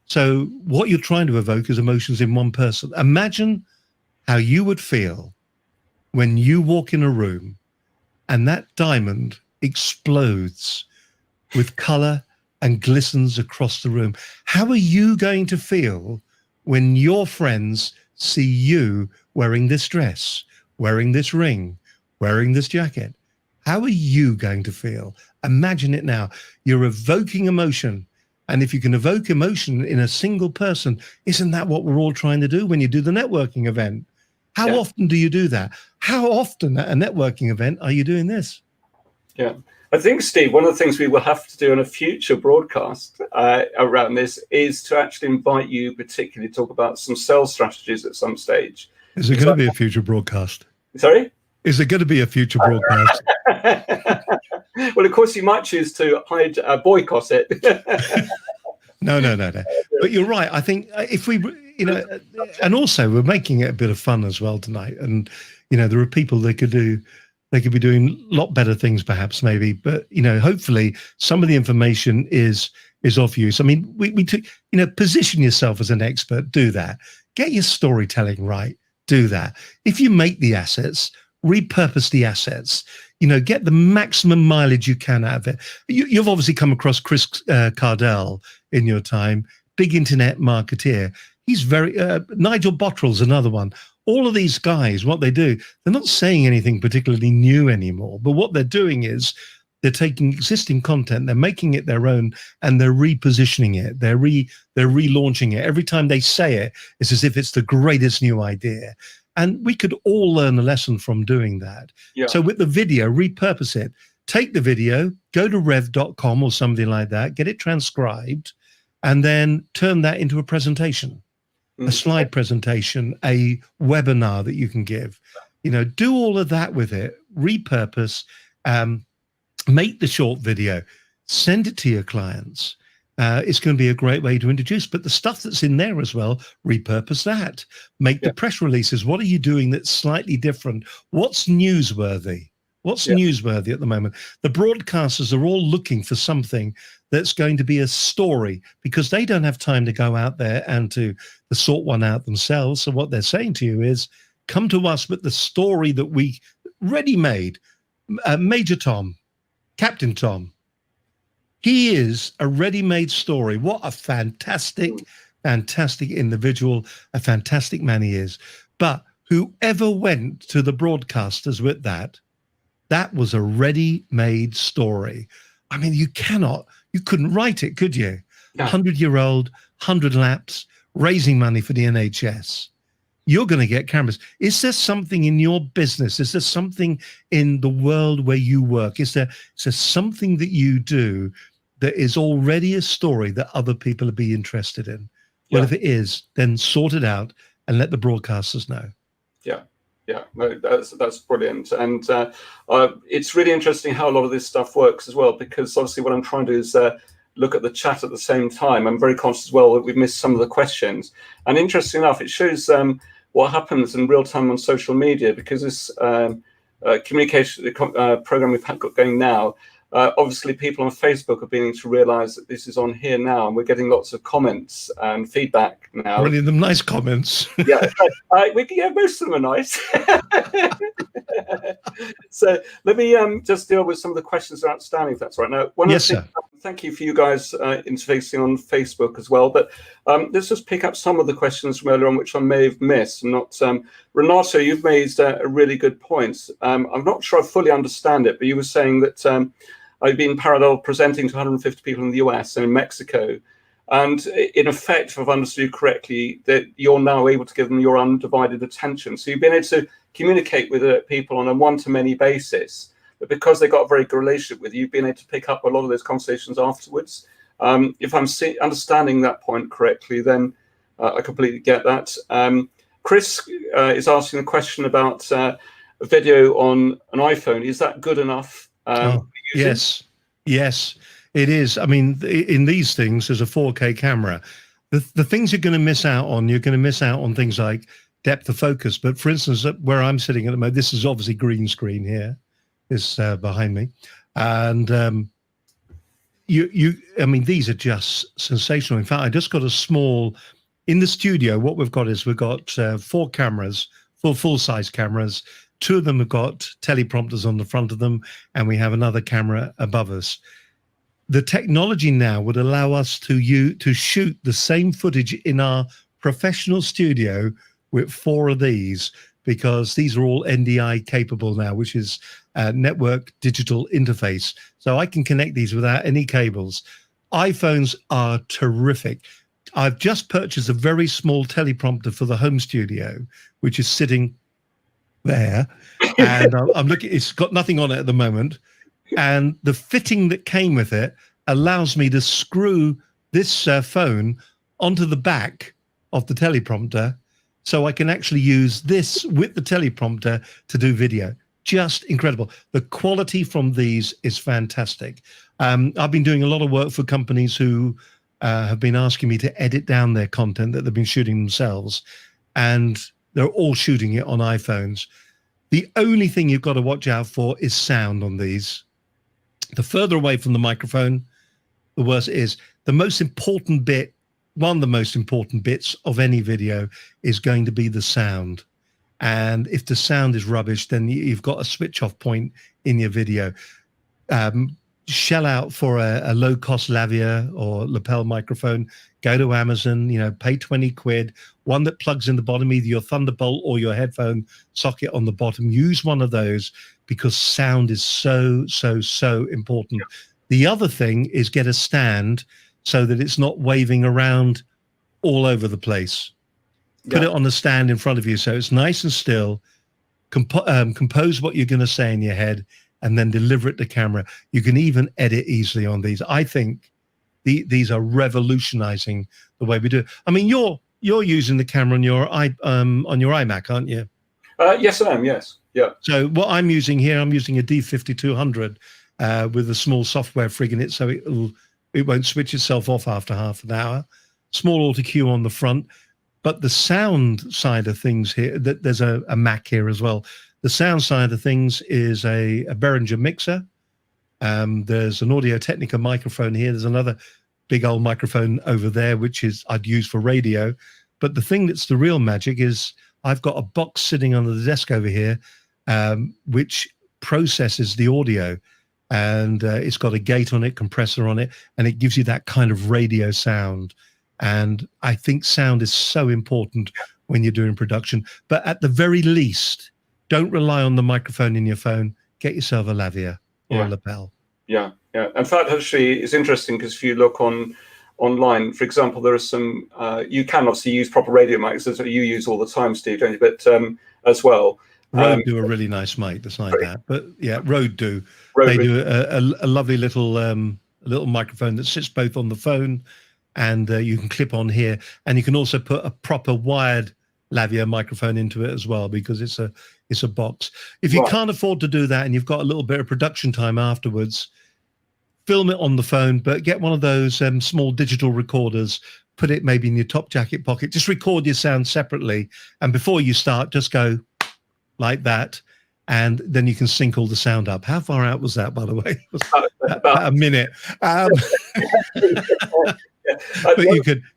So what you're trying to evoke is emotions in one person. Imagine how you would feel when you walk in a room and that diamond explodes with color and glistens across the room. How are you going to feel when your friends see you wearing this dress, wearing this ring, wearing this jacket? How are you going to feel? Imagine it now. You're evoking emotion. And if you can evoke emotion in a single person, isn't that what we're all trying to do when you do the networking event? How often do you do that? How often at a networking event are you doing this? Yeah, I think, Steve, one of the things we will have to do in a future broadcast around this is to actually invite you particularly to talk about some sales strategies at some stage. Is there going to be a future broadcast? Sorry? Is there going to be a future broadcast? Well, of course, you might choose to boycott it. No. But you're right. I think if we, and also we're making it a bit of fun as well tonight. And, there are people they could be doing a lot better things perhaps maybe, but, hopefully some of the information is of use. I mean, we took, position yourself as an expert, do that. Get your storytelling right, do that. If you make the assets, repurpose the assets, get the maximum mileage you can out of it. You've obviously come across Chris Cardell in your time, big internet marketeer. He's very, Nigel Bottrell's another one. all of these guys, what they do, they're not saying anything particularly new anymore, but what they're doing is they're taking existing content, they're making it their own, and they're repositioning it. They're relaunching it. Every time they say it, it's as if it's the greatest new idea. And we could all learn a lesson from doing that. Yeah. So with the video, repurpose it. Take the video, go to rev.com or something like that, get it transcribed, and then turn that into a presentation, a slide presentation, a webinar that you can give. You know, do all of that with it, repurpose, make the short video, send it to your clients. It's going to be a great way to introduce, but the stuff that's in there as well, repurpose that. Make the press releases. What are you doing that's slightly different? What's newsworthy? What's newsworthy at the moment? The broadcasters are all looking for something that's going to be a story, because they don't have time to go out there and to sort one out themselves. So what they're saying to you is, come to us with the story that we ready-made. Major Tom, Captain Tom, he is a ready-made story. What a fantastic, fantastic individual, a fantastic man he is. But whoever went to the broadcasters with that was a ready-made story. I mean, you couldn't write it, could you? No. 100-year-old, 100 laps, raising money for the NHS. You're going to get cameras. Is there something in your business? Is there something in the world where you work? Is there something that you do that is already a story that other people will be interested in? Well, if it is, then sort it out and let the broadcasters know. Yeah, no, that's brilliant. And it's really interesting how a lot of this stuff works as well, because obviously what I'm trying to do is look at the chat at the same time. I'm very conscious as well that we've missed some of the questions. And interesting enough, it shows what happens in real time on social media, because this communication program we've got going now, obviously people on Facebook are beginning to realize that this is on here now, and we're getting lots of comments and feedback now. Really, them nice comments. Yeah, most of them are nice. So let me just deal with some of the questions that are outstanding, if that's right. Now, thank you for you guys interfacing on Facebook as well. But let's just pick up some of the questions from earlier on, which I may have missed. Renato, you've made a really good point. I'm not sure I fully understand it, but you were saying that I've been parallel presenting to 150 people in the US and in Mexico. And in effect, if I've understood you correctly, that you're now able to give them your undivided attention. So you've been able to communicate with people on a one-to-many basis. But because they got a very good relationship with you, you've been able to pick up a lot of those conversations afterwards. If I'm understanding that point correctly, then I completely get that. Chris is asking a question about a video on an iPhone. Is that good enough? Yes, it is. I mean, in these things, there's a 4K camera. The things you're going to miss out on things like depth of focus. But for instance, where I'm sitting at the moment, this is obviously green screen here. Is behind me, and I mean, these are just sensational. In fact, I just got a small in the studio. What we've got is 4 cameras, full-size cameras. 2 of them have got teleprompters on the front of them, and we have another camera above us. The technology now would allow us to shoot the same footage in our professional studio with 4 of these, because these are all NDI capable now, which is network digital interface. So I can connect these without any cables. iPhones are terrific. I've just purchased a very small teleprompter for the home studio, which is sitting there. And I'm looking, it's got nothing on it at the moment. And the fitting that came with it allows me to screw this phone onto the back of the teleprompter, so I can actually use this with the teleprompter to do video. Just incredible. The quality from these is fantastic. I've been doing a lot of work for companies who have been asking me to edit down their content that they've been shooting themselves, and they're all shooting it on iPhones. The only thing you've got to watch out for is sound on these. The further away from the microphone, the worse it is. The most important bit, one of the most important bits of any video, is going to be the sound. And if the sound is rubbish, then you've got a switch off point in your video. shell out for a low-cost lavalier or lapel microphone, go to Amazon, pay 20 quid, one that plugs in the bottom, either your Thunderbolt or your headphone socket on the bottom. Use one of those because sound is so, so, so important. The other thing is get a stand so that it's not waving around all over the place. Put it on a stand in front of you so it's nice and still. Compose what you're going to say in your head and then deliver it to camera. You can even edit easily on these. I think these are revolutionizing the way we do it. I mean, you're using the camera on your iMac, aren't you? Yes, I am. Yes. Yeah. So what I'm using here, I'm using a D5200 with a small software frig in it, so it won't switch itself off after half an hour. Small auto cue on the front. But the sound side of things here, there's a Mac here as well. The sound side of things is a Behringer mixer. There's an Audio-Technica microphone here. There's another big old microphone over there, which I'd use for radio. But the thing that's the real magic is I've got a box sitting on the desk over here, which processes the audio. And it's got a gate on it, compressor on it, and it gives you that kind of radio sound. And I think sound is so important when you're doing production. But at the very least, don't rely on the microphone in your phone. Get yourself a lavalier or a lapel. Yeah, yeah. In fact, actually, it's interesting because if you look online, for example, there are some, you can obviously use proper radio mics, as you use all the time, Steve, don't you? But as well. Rode do a really nice mic that's like that. But yeah, Rode do. They do a lovely little microphone that sits both on the phone and you can clip on here, and you can also put a proper wired lavalier microphone into it as well, because it's a box. If you can't afford to do that and you've got a little bit of production time afterwards, film it on the phone, but get one of those small digital recorders, put it maybe in your top jacket pocket, just record your sound separately, and before you start, just go like that, and then you can sync all the sound up. How far out was that, by the way? About a minute. But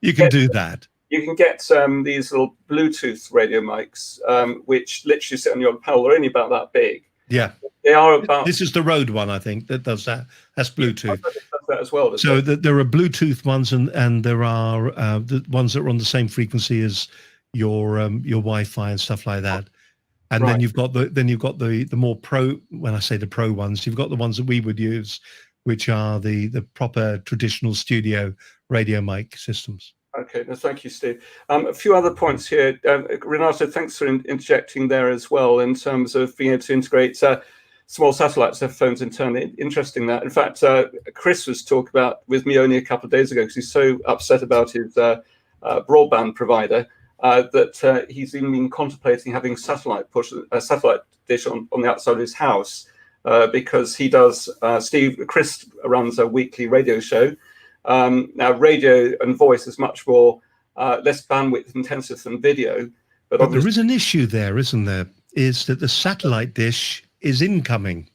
you can do that. You can get these little Bluetooth radio mics, which literally sit on your lapel. They're only about that big. Yeah, they are about. This is the Rode one, I think, that does that. That's Bluetooth. Does that as well. So there are Bluetooth ones, and there are the ones that are on the same frequency as your Wi-Fi and stuff like that. And then you've got the more pro. When I say the pro ones, you've got the ones that we would use, which are the proper traditional studio radio mic systems. Okay, no, thank you, Steve. A few other points here. Renato, thanks for interjecting there as well in terms of being able to integrate small satellites, their phones internally. Interesting that. In fact, Chris was talking about with me only a couple of days ago because he's so upset about his broadband provider that he's even been contemplating having a satellite dish on the outside of his house because he does. Chris runs a weekly radio show. Now, radio and voice is much more less bandwidth intensive than video. But there is an issue there, isn't there? Is that the satellite dish is incoming.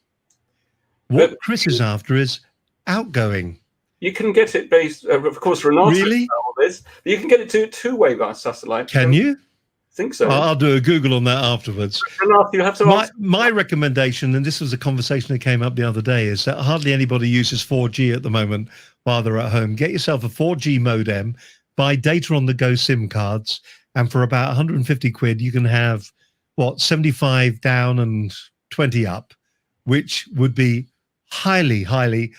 What Chris is after is outgoing. You can get it based, of course, Renato really? All this, but you can get it to two-way via satellite. Can you? I think so. I'll do a Google on that afterwards. Renato, you have to my recommendation, and this was a conversation that came up the other day, is that hardly anybody uses 4G at the moment while they're at home. Get yourself a 4G modem, buy data on the go SIM cards, and for about 150 quid, you can have, 75 down and 20 up, which would be highly, highly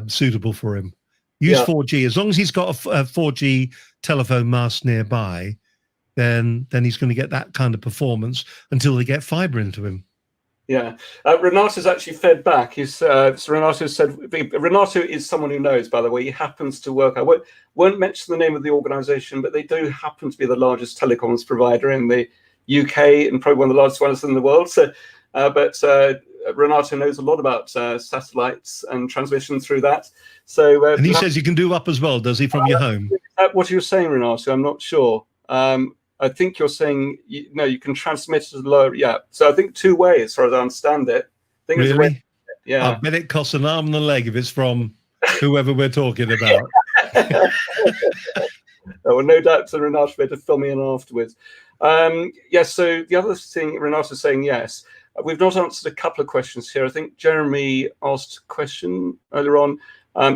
suitable for him. Use 4G. As long as he's got a 4G telephone mast nearby, then he's going to get that kind of performance until they get fiber into him. Yeah, Renato's actually fed back. So Renato said, Renato is someone who knows, by the way. He happens to work. I won't mention the name of the organisation, but they do happen to be the largest telecoms provider in the UK and probably one of the largest ones in the world. So, but Renato knows a lot about satellites and transmission through that. So, and he says you can do up as well, does he, from your home? What you're saying, Renato, I'm not sure. I think you're saying you can transmit it to the lower. Yeah, so I think two-way, as far as I understand it. I think really? Yeah. I bet it costs an arm and a leg if it's from whoever we're talking about. Well, no doubt to Renato will be able to fill me in afterwards. Yes, so the other thing Renato's saying, yes. We've not answered a couple of questions here. I think Jeremy asked a question earlier on.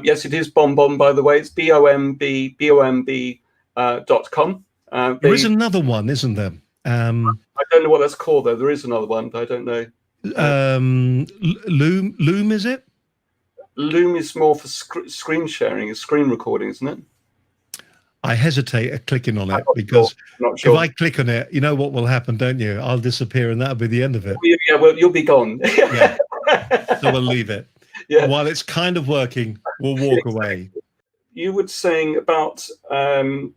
Yes, it is BombBomb, by the way. It's BOMB.com. There is another one, isn't there? I don't know what that's called, though. There is another one, but I don't know. Loom, is it? Loom is more for screen sharing, screen recording, isn't it? I hesitate at clicking on it because if I click on it, you know what will happen, don't you? I'll disappear and that'll be the end of it. Yeah, well, you'll be gone. Yeah. So we'll leave it. Yeah. While it's kind of working, we'll walk away. You were saying about the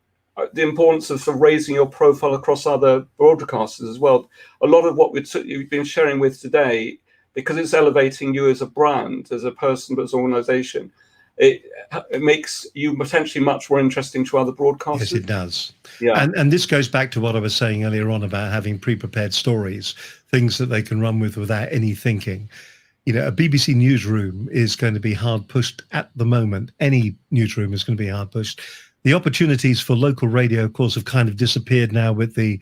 importance of sort of raising your profile across other broadcasters as well. A lot of what you've been sharing with today, because it's elevating you as a brand, as a person, but as an organization, it makes you potentially much more interesting to other broadcasters. Yes, it does. Yeah. And this goes back to what I was saying earlier on about having pre-prepared stories, things that they can run with without any thinking. You know, a BBC newsroom is going to be hard pushed at the moment. Any newsroom is going to be hard pushed. The opportunities for local radio, of course, have kind of disappeared now with the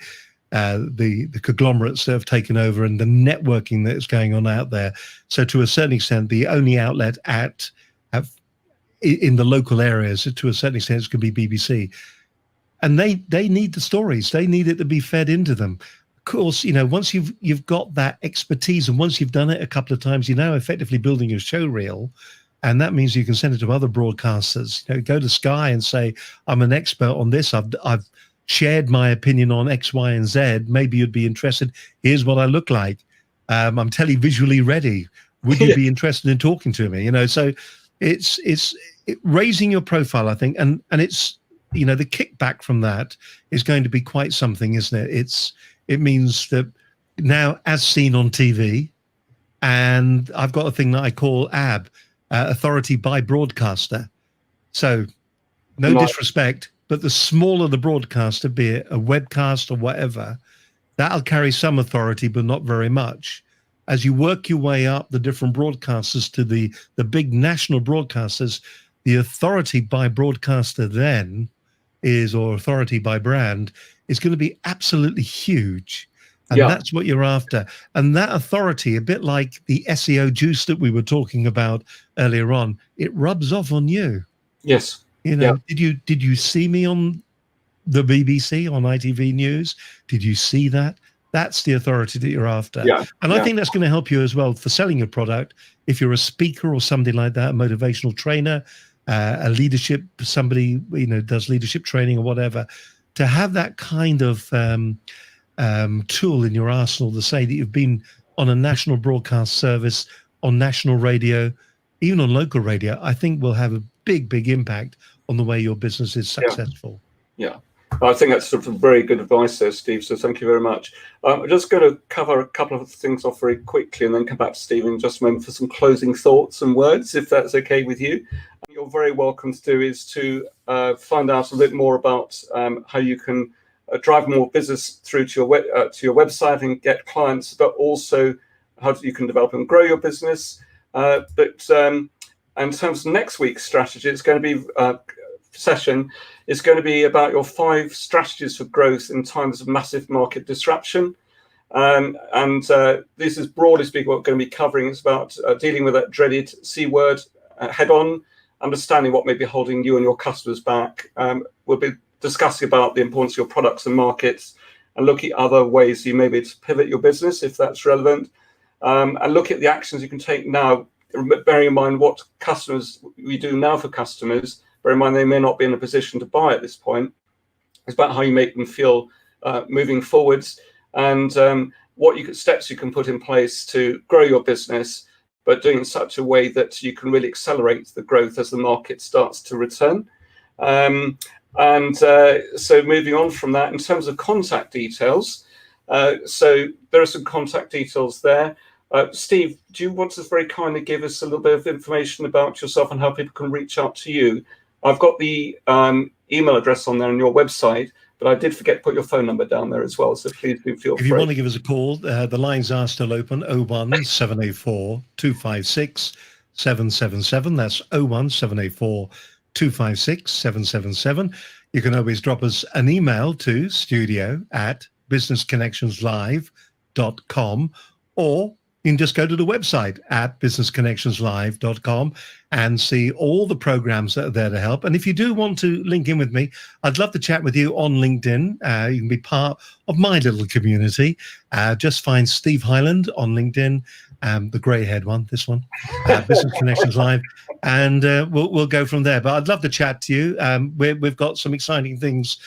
conglomerates that have taken over and the networking that is going on out there. So to a certain extent, the only outlet in the local areas, to a certain extent, it's going to be BBC. And they need the stories. They need it to be fed into them. Of course, you know, once you've got that expertise and once you've done it a couple of times, you're now effectively building your show reel. And that means you can send it to other broadcasters. You know, go to Sky and say, I'm an expert on this. I've shared my opinion on X, Y, and Z. Maybe you'd be interested. Here's what I look like. I'm televisually ready. Would you be interested in talking to me? You know, so it's raising your profile, I think, and it's, you know, the kickback from that is going to be quite something, isn't it? It means that now, as seen on TV, and I've got a thing that I call AB, authority by broadcaster. So no disrespect, but the smaller the broadcaster, be it a webcast or whatever, that'll carry some authority, but not very much. As you work your way up the different broadcasters to the big national broadcasters, the authority by broadcaster then is, or authority by brand, is going to be absolutely huge. And that's what you're after. And that authority, a bit like the SEO juice that we were talking about earlier on, it rubs off on you. Yes. You know, did you see me on the BBC, on ITV News? Did you see that? That's the authority that you're after. Yeah. And I think that's going to help you as well for selling your product. If you're a speaker or something like that, a motivational trainer, a leadership, somebody, you know, does leadership training or whatever, to have that kind of tool in your arsenal to say that you've been on a national broadcast service, on national radio, even on local radio, I think will have a big impact on the way your business is successful. Yeah. I think that's sort of very good advice there, Steve. So thank you very much. I'm just going to cover a couple of things off very quickly and then come back to Steve in just a moment for some closing thoughts and words, if that's okay with you. You're very welcome to do is to find out a bit more about how you can drive more business through to your website and get clients, but also how you can develop and grow your business. But in terms of next week's strategy, it's going to be session is going to be about your 5 strategies for growth in times of massive market disruption. And this is broadly speaking what we're going to be covering. It's about dealing with that dreaded C word head on, understanding what may be holding you and your customers back. We'll be discussing about the importance of your products and markets and look at other ways you may be able to pivot your business if that's relevant. And look at the actions you can take now, bearing in mind what customers we do now for customers. Bear in mind they may not be in a position to buy at this point. It's about how you make them feel moving forwards and what steps you can put in place to grow your business, but doing it in such a way that you can really accelerate the growth as the market starts to return. So moving on from that, in terms of contact details, so there are some contact details there. Steve, do you want to very kindly give us a little bit of information about yourself and how people can reach out to you? I've got the email address on there on your website, but I did forget to put your phone number down there as well. So please do feel free. If you want to give us a call, the lines are still open, 01784 256 777. That's 01784 256 777. You can always drop us an email to studio@businessconnectionslive.com, or you can just go to the website at businessconnectionslive.com and see all the programs that are there to help. And if you do want to link in with me, I'd love to chat with you on LinkedIn. You can be part of my little community. Just find Steve Hyland on LinkedIn, the grey-haired one, this one, Business Connections Live, and we'll go from there. But I'd love to chat to you. We've got some exciting things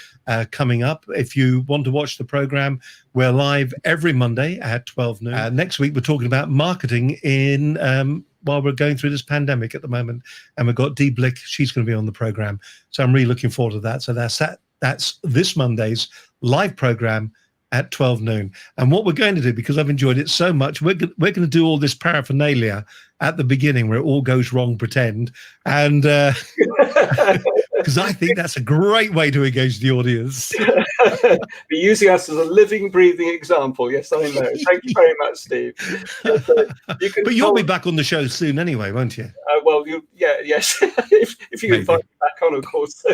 coming up. If you want to watch the program, we're live every Monday at 12 noon. Next week, we're talking about marketing in while we're going through this pandemic at the moment. And we've got Dee Blick. She's going to be on the program. So I'm really looking forward to that. So that's this Monday's live program at 12 noon. And what we're going to do, because I've enjoyed it so much, we're going to do all this paraphernalia at the beginning where it all goes wrong, pretend. And because I think that's a great way to engage the audience. Be using us as a living, breathing example. Yes, I know. Thank you very much, Steve. But you'll be back on the show soon anyway, won't you? Well, yes. if you invite me back on, of course.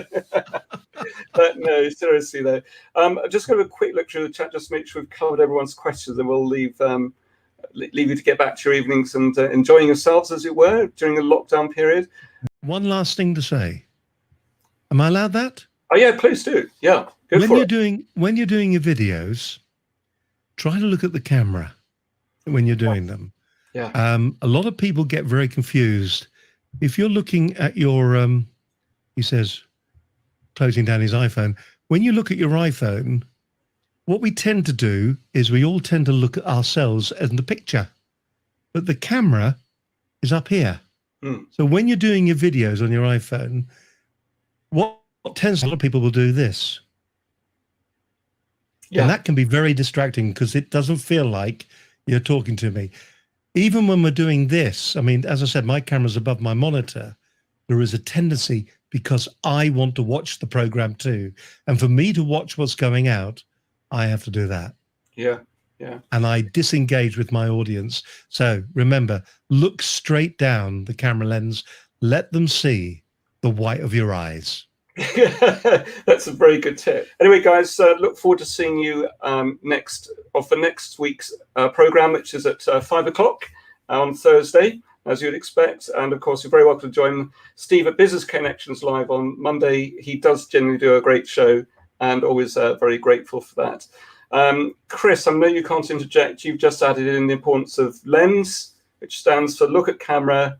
But no, seriously though. I'm just going to have a quick look through the chat, just to make sure we've covered everyone's questions, and we'll leave you to get back to your evenings and enjoying yourselves, as it were, during the lockdown period. One last thing to say. Am I allowed that? Oh yeah, please do. Yeah. When you're doing your videos, try to look at the camera when you're doing them. Yeah. A lot of people get very confused. If you're looking at your, he says, closing down his iPhone. When you look at your iPhone, what we tend to do is we all tend to look at ourselves as the picture, but the camera is up here. So when you're doing your videos on your iPhone, what tends, a lot of people will do this. Yeah. And that can be very distracting because it doesn't feel like you're talking to me. Even when we're doing this, I mean, as I said, my camera's above my monitor. There is a tendency, because I want to watch the program too. And for me to watch what's going out, I have to do that. Yeah, yeah. And I disengage with my audience. So remember, look straight down the camera lens. Let them see the white of your eyes. That's a very good tip. Anyway, guys, look forward to seeing you for next week's program, which is at 5 o'clock on Thursday, as you'd expect. And of course, you're very welcome to join Steve at Business Connections Live on Monday. He does generally do a great show, and always very grateful for that. Chris, I know you can't interject. You've just added in the importance of lens, which stands for look at camera,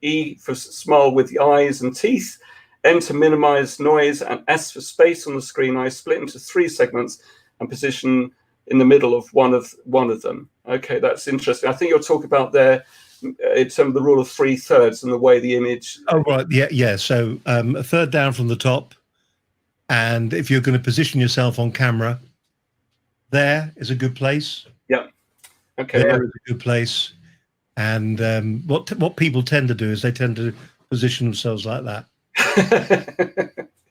E for smile with the eyes and teeth, N to minimize noise, and S for space on the screen. I split into 3 segments and position in the middle of one of them. Okay, that's interesting. I think you'll talk about there in terms of the rule of 3/3 and the way the image. Oh, right. Yeah. So a third down from the top. And if you're going to position yourself on camera, there is a good place. Yeah. Okay. There is a good place. And what people tend to do is they tend to position themselves like that.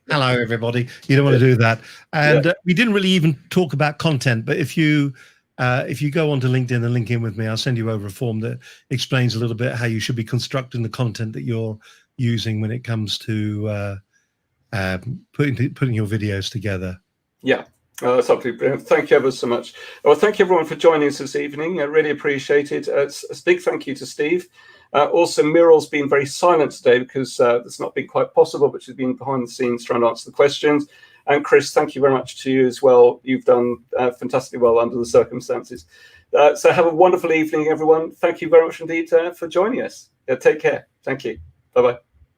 Hello, everybody. You don't want to do that. And we didn't really even talk about content, but if you go onto LinkedIn and link in with me, I'll send you over a form that explains a little bit how you should be constructing the content that you're using when it comes to putting your videos together. Yeah. That's absolutely brilliant. Thank you ever so much. Well, thank you everyone for joining us this evening. I really appreciate it. A big thank you to Steve. Also, Muriel's been very silent today because it's not been quite possible, but she's been behind the scenes trying to answer the questions. And Chris, thank you very much to you as well. You've done fantastically well under the circumstances. So have a wonderful evening, everyone. Thank you very much indeed for joining us. Take care. Thank you. Bye-bye.